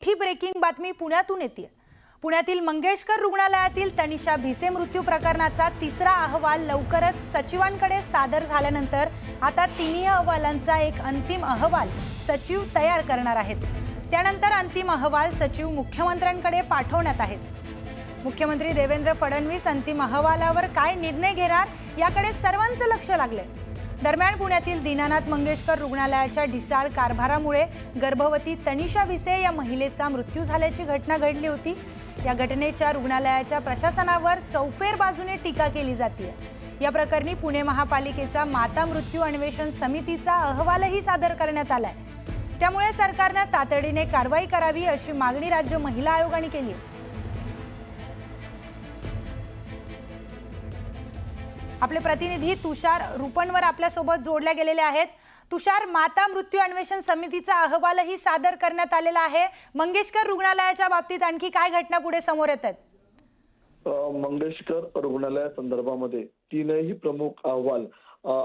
ही breaking बातमी पुण्यातून येते। पुण्यातील मंगेशकर रुग्णालयातील तनिषा भिसे मृत्यू प्रकरणाचा तिसरा अहवाल लवकरच सचिवांकडे सादर झाल्यानंतर आता तिन्ही अहवालांचा एक अंतिम अहवाल सचिव तयार करणार आहेत। त्यानंतर अंतिम अहवाल सचिव मुख्यमंत्र्यांकडे पाठवण्यात आहेत। मुख्यमंत्री देवेंद्र फडणवीस अंतिम अहवालावर काय निर्णय घेणार याकडे सर्वांचं लक्ष लागले। दरम्यान पुण्यातील दीनानाथ मंगेशकर रुग्णालयाच्या ढिसाळ कारभारामुळे गर्भवती तनिषा भिसे या महिलेचा मृत्यू झाल्याची घटना घडली होती। या घटनेच्या रुग्णालयाच्या प्रशासनावर चौफेर बाजूने टीका केली जाते। या प्रकरणी पुणे महापालिकेचा माता मृत्यू अन्वेषण समितीचा अहवालही सादर करण्यात आलाय। त्यामुळे सरकारने तातडीने कारवाई करावी अशी मागणी राज्य महिला आयोगाने केली आहे। आपले प्रतिनिधी तुषार रुपणवर आपल्या सोबत जोडले गेलेले आहेत। तुषार, माता मृत्यू अन्वेषण समितीचा अहवालही सादर करण्यात आलेला आहे। मंगेशकर रुग्णालयाच्या बाबतीत आणखी काय घटना पुढे समोर येतात? मंगेशकर रुग्णालया संदर्भामध्ये तीनही प्रमुख अहवाल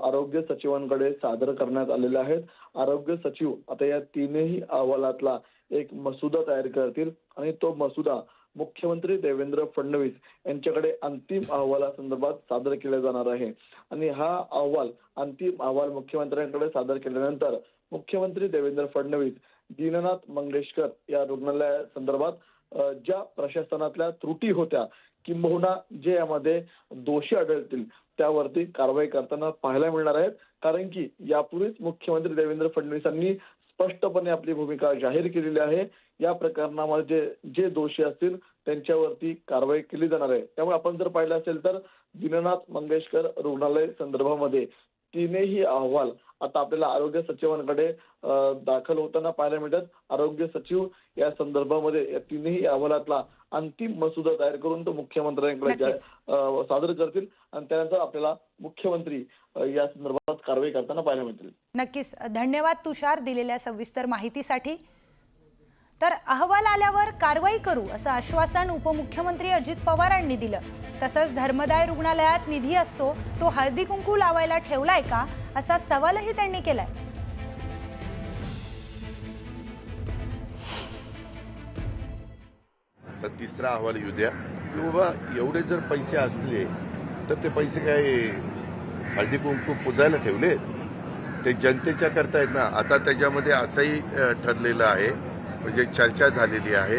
आरोग्य सचिवांकडे सादर करण्यात आलेले आहेत। आरोग्य सचिव आता या तीनही अहवालातला एक मसुदा तयार करतील आणि तो मसुदा मुख्यमंत्री देवेंद्र फडणवीस यांच्याकडे अंतिम अहवालासंदर्भात सादर केला जाणार आहे। आणि हा अहवाल अंतिम अहवाल मुख्यमंत्र्यांकडे सादर केल्यानंतर मुख्यमंत्री देवेंद्र फडणवीस दीनानाथ मंगेशकर या रुग्णालयासंदर्भात ज्या प्रशासनातल्या त्रुटी होत्या किंबहुना जे यामध्ये दोषी आढळतील त्यावरती कारवाई करताना पाहायला मिळणार आहेत। कारण की यापूर्वीच मुख्यमंत्री देवेंद्र फडणवीसांनी स्पष्टपणे आपली भूमिका जाहीर केलेली आहे। या प्रकरणामध्ये जे दोषी असतील त्यांच्यावरती कारवाई केली जाणार आहे। त्यामुळे आपण जर पाहिलं असेल तर दीनानाथ मंगेशकर रुग्णालय संदर्भामध्ये तीनही अहवाल आता आपल्याला आरोग्य सचिवांकडे दाखल होताना पाहायला मिळतात। आरोग्य सचिव या संदर्भामध्ये या तीनही अहवालातला अंतिम मसुदा तयार करून तो मुख्यमंत्र्यांकडे सादर करतील आणि त्यानंतर आपल्याला मुख्यमंत्री या संदर्भात कारवाई करताना पाहायला मिळतील। नक्कीच, धन्यवाद तुषार दिलेल्या सविस्तर माहितीसाठी। तर अहवाल आल्यावर कारवाई करू असं आश्वासन उपमुख्यमंत्री अजित पवार यांनी दिलं। तसंच धर्मदाय रुग्णालयात निधी असतो तो हळदी कुंकू लावायला ठेवलाय का असा सवालही त्यांनी केलाय। तर तिसरा अहवाल येऊ द्या की बाबा एवढे जर पैसे असले तर ते पैसे काय हळदी कुंकू पुजायला ठेवले ते जनतेच्या करता आहेत ना। आता त्याच्यामध्ये असंही ठरलेलं आहे म्हणजे चर्चा झालेली आहे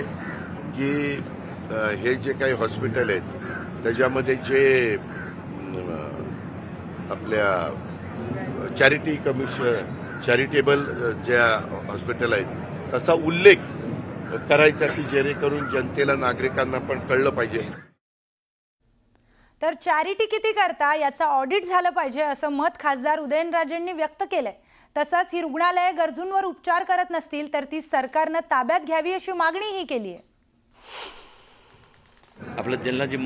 की हे जे काही हॉस्पिटल आहेत त्याच्यामध्ये जे आपल्या चॅरिटेबल ज्या हॉस्पिटल आहेत तसा उल्लेख करायचा की जेणेकरून जनतेला नागरिकांना पण कळलं पाहिजे। तर चॅरिटी किती करता याचा ऑडिट झालं पाहिजे असं मत खासदार उदयनराजेंनी व्यक्त केलंय। तसंच ही रुग्णालये गरजूंवर उपचार करत नसतील तर ती सरकारने ताब्यात घ्यावी अशी मागणीही केली आहे। आपल्या त्यांना जी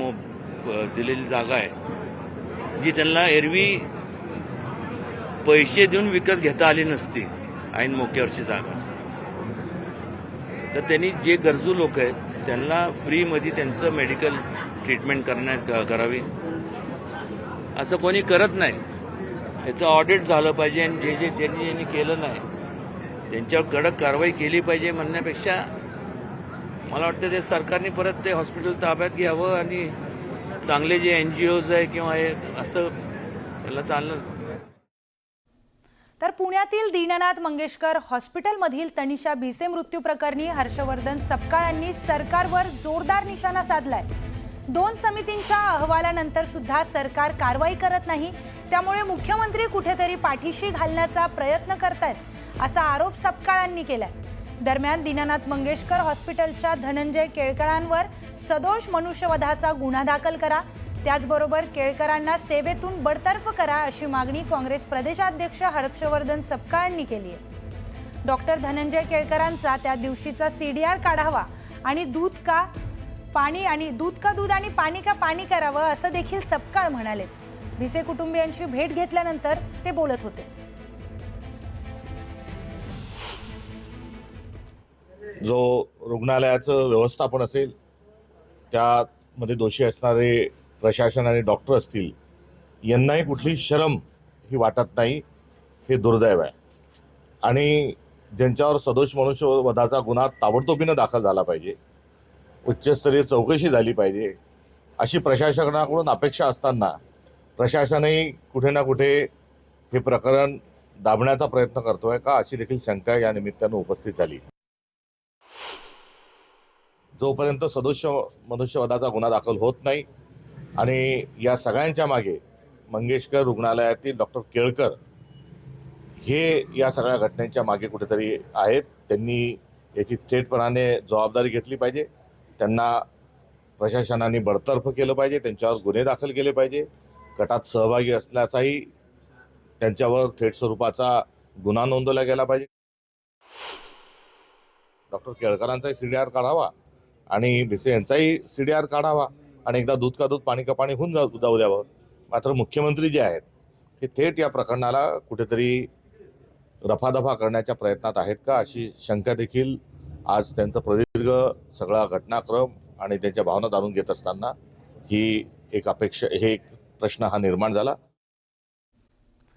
दिलेली जागा आहे जी त्यांना एरवी पैसे देऊन विकत घेता आली नसती ऐन मोक्यावरची जागा, तर त्यांनी जे गरजू लोक आहेत त्यांना फ्रीमध्ये त्यांचं मेडिकल ट्रीटमेंट करावी असं कोणी करत नाही। याचं ऑडिट झालं पाहिजे आणि जे ज्यांनी केलं नाही त्यांच्यावर कडक कारवाई केली पाहिजे म्हणण्यापेक्षा मला वाटतं ते सरकारने परत ते हॉस्पिटल ताब्यात घ्यावं आणि चांगले जे NGOज आहे किंवा हे असं त्याला चाललं। तर पुण्यातील दीनानाथ मंगेशकर हॉस्पिटलमधील तनिषा भिसे मृत्यू प्रकरणी हर्षवर्धन सपकाळ यांनी सरकारवर जोरदार निशाणा साधलाय। 2 समितींच्या अहवालानंतर सुद्धा सरकार कारवाई करत नाही, त्यामुळे मुख्यमंत्री कुठेतरी पाठीशी घालण्याचा प्रयत्न करतायत असा आरोप सपकाळांनी केलाय। दरम्यान दीनानाथ मंगेशकर हॉस्पिटलच्या धनंजय केळकरांवर सदोष मनुष्यवधाचा गुन्हा दाखल करा, त्याचबरोबर केळकरांना सेवेतून बडतर्फ करा अशी मागणी काँग्रेस प्रदेशाध्यक्ष हर्षवर्धन सपकाळांनी केली आहे। डॉक्टर धनंजय केळकरांचा त्या दिवशीचा CDR काढावा आणि दूध का दूध आणि पाणी का पाणी करावं असं देखील सपकाळ म्हणाले। भिसे कुटुंबियांची भेट घेतल्यानंतर ते बोलत होते। जो रुग्णालयाचं व्यवस्थापन असेल त्यामध्ये दोषी असणारे प्रशासन आणि डॉक्टर असतील यांनाही कुठली शरम ही वाटत नाही, हे दुर्दैव आहे। आणि ज्यांच्यावर सदोष मनुष्यवधाचा गुन्हा ताबडतोबीनं दाखल झाला पाहिजे, उच्चस्तरीय चौकशी झाली पाहिजे, अशी प्रशासनाकडून अपेक्षा असताना प्रशासनही कुठे ना कुठे हे प्रकरण दाबण्याचा प्रयत्न करतोय का, अशी देखील शंका या निमित्तानं उपस्थित झाली. जोपर्यंत सदोष मनुष्यवधाचा गुन्हा दाखल होत नाही आणि या सगळ्यांच्या मागे मंगेशकर रुग्णालयातील डॉक्टर केळकर हे या सगळ्या घटनेच्या मागे कुठेतरी आहेत, त्यांनी याची थेटपणाने जबाबदारी घेतली पाहिजे. त्यांना प्रशासनाने बडतर्फ केलं पाहिजे, त्यांच्यावर गुन्हे दाखल केले पाहिजे, गटात सहभागी असल्याचाही त्यांच्यावर थेट स्वरूपाचा गुन्हा नोंदवला गेला पाहिजे. डॉक्टर केळकरांचाही CDR काढावा आणि भिसे यांचाही CDR काढावा आणि एकदा दूध का दूध पाणी का पाणी होऊन जाऊ द्यावं. मात्र मुख्यमंत्री जे आहेत हे थेट या प्रकरणाला कुठेतरी रफादफा करण्याच्या प्रयत्नात आहेत का, अशी शंका देखील आज त्यांचा प्रदीर्घ सगळा घटनाक्रम आणि त्यांच्या भावना जाणून घेत असताना ही एक अपेक्षा, हे एक प्रश्न हा निर्माण झाला.